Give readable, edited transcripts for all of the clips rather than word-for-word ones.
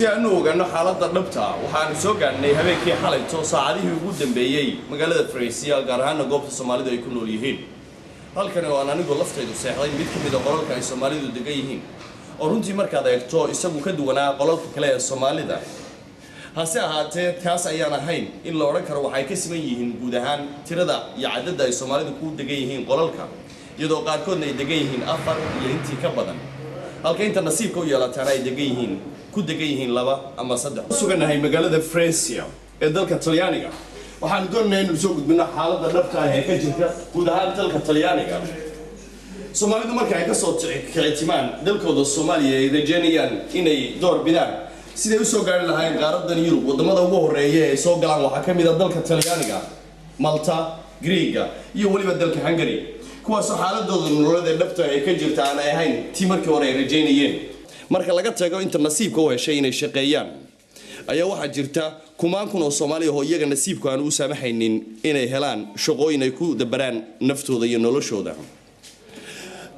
أنه وقالنا حالة النبتة وحان سوقا إن هبكي حالة توصعده وجود بيجي مقالة فرنسية قارهنا قبض الصومالي ده يكونوا ليهين هل كانوا أنا نقول لفتة الساحلين بيتكم إذا قرر كان الصومالي ده دقيقين ورنتي مركز يكتو يسمو كدو أنا قررت كلا الصومالي ده هسه هات كاس أيانا هين إن لو ركروا وحيكسم يهين جودهان ترى يعدد ده الصومالي ده كود دقيقين قررك يدو قاد كنا دقيقين أفر ينتي كبدا هل كنت نصيب كويا لا ترى دقيقين كودجيهين لبا أما صدق. سوقنا هاي مقالة فرنسيا. الدولة الطليانية. وحن قلنا إنه سوق من حالة النبتة هي كجدة وده الدولة الطليانية. الصومالي ده ما كان يقصد كاعتماد دولة الصومالية رجاليا إنه دور بدان. سيده سوق على هاي الغرب دنيا يوروب وده ما ده هو الرئية سوق على وحكم إذا الدولة الطليانية. مالطا غريغا يولي بدل كهنغري. كواس حالة دولة النبتة هي كجدة أنا هاي تيمر كوري رجاليين. marka laga tago inta nasiibka oo heshay inay shaqeeyaan ayaa waxa jirta kumaan kun oo Soomaali oo iyaga nasiibku aan u saamaxaynin inay helaan shaqooyin ay ku dabaraan naftooda iyo noloshooda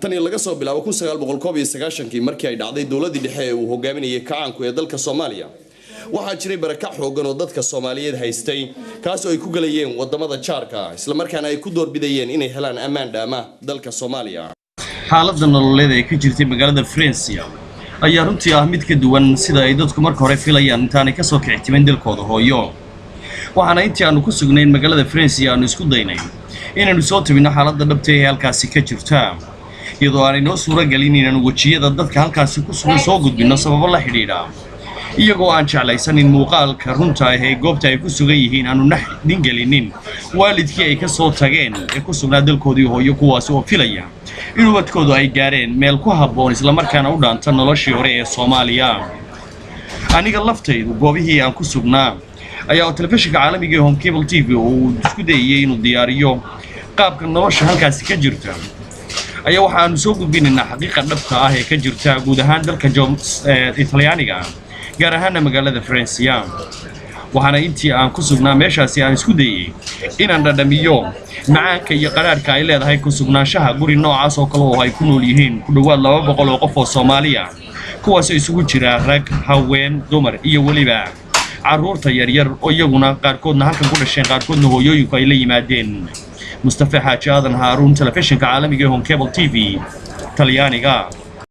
tan laga soo bilaabo 1990kii markii ay dhacday dawladda dhexe ee uu hogaaminayay kacaanku ee dalka Soomaaliya waxa jiray barakac xoogan oo dadka Soomaaliyeed haystay kaas oo ay ku galayeen wadamada jaarka isla markaana ay ku doorbidayeen inay helaan ammaan dhaama dalka Soomaaliya xaaladda nololeed ee ka jirtay magaalada Francia ayaa runtii ah mid ka duwan sida ay dadku marka hore filayaan intaanay ka soo kicitimin dalkooda hooyo waxaana intii aanu ku sugnayn magaalada Francia aanu isku daynay inaanu soo tabino xaaladda dhabta ee halkaasi ka jirta iyadoo aanay noo suura galin inaanu wajiyada dadka halkaasi ku sugan soo gudbino sababo la xidhiidha iyagoo aan jeclaysanin muuqaalka runta ah ee goobta ay ku sugan yihiin aanu naxdin gelinin waalidkii ay ka soo tageen ee ku sugnaa dalkoodii hooyo kuwaas oo filaya in wadkoodu ay gaareen meel ku habboon isla markaana u dhaanta noloshii hore ee Soomaaliya aniga laftaydu goobihii aan ku sugnaa ayaa telefishinka caalamiga ee Home Cable TV oo isku dayay inuu diyaariyo qaabka nolosha halkaasi ka jirta ayaa waxaanu soo gudbinaynaa xaqiiqada dhabta ah ee ka jirta guud ahaan dalka Talyaaniga gaar ahaan magaalada Francia waxaana intii aan ku sugnaa meeshaasi aan isku dayay inaan dhadhamiyo macaanka iyo qaraarka ay leedahay ku sugnaanshaha guri noocaas oo kale oo ay ku nool yihiin ku dhawaad 200 oo qof oo Soomaaliya kuwaas isugu jira rag haween dumar iyo waliba caruurta yar yar oo iyaguna qaarkoodna halkan ku dhasheen qaarkoodna hooyooyinku ay la yimaadeen Mustafa Xaaji Aadan Haarun telefishinka caalamiga ee Home Cable TV Talyaaniga